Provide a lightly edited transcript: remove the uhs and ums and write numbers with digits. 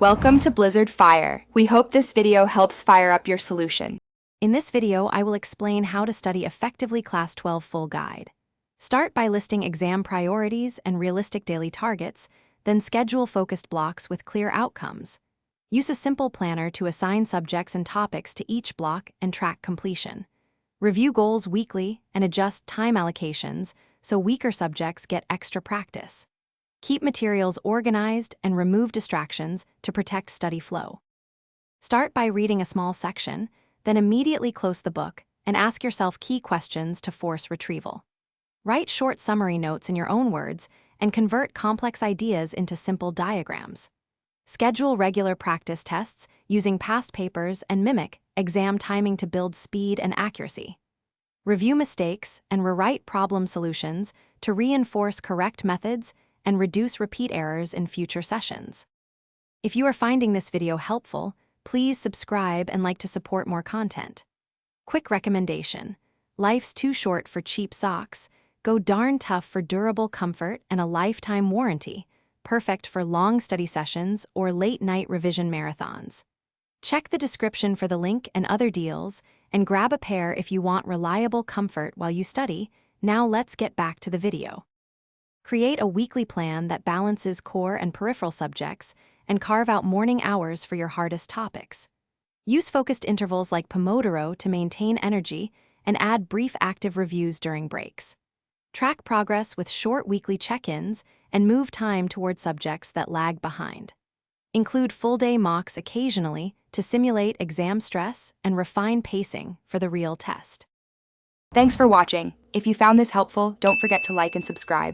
Welcome to Blizzard Fire. We hope this video helps fire up your solution. In this video, I will explain how to study effectively Class 12 full guide. Start by listing exam priorities and realistic daily targets, then schedule focused blocks with clear outcomes. Use a simple planner to assign subjects and topics to each block and track completion. Review goals weekly and adjust time allocations so weaker subjects get extra practice. Keep materials organized and remove distractions to protect study flow. Start by reading a small section, then immediately close the book and ask yourself key questions to force retrieval. Write short summary notes in your own words and convert complex ideas into simple diagrams. Schedule regular practice tests using past papers and mimic exam timing to build speed and accuracy. Review mistakes and rewrite problem solutions to reinforce correct methods and reduce repeat errors in future sessions. If you are finding this video helpful, please subscribe and like to support more content. Quick recommendation: life's too short for cheap socks. Go darn tough for durable comfort and a lifetime warranty, perfect for long study sessions or late-night revision marathons. Check the description for the link and other deals, and grab a pair if you want reliable comfort while you study. Now let's get back to the video. Create a weekly plan that balances core and peripheral subjects and carve out morning hours for your hardest topics. Use focused intervals like Pomodoro to maintain energy and add brief active reviews during breaks. Track progress with short weekly check-ins and move time toward subjects that lag behind. Include full-day mocks occasionally to simulate exam stress and refine pacing for the real test. Thanks for watching. If you found this helpful, don't forget to like and subscribe.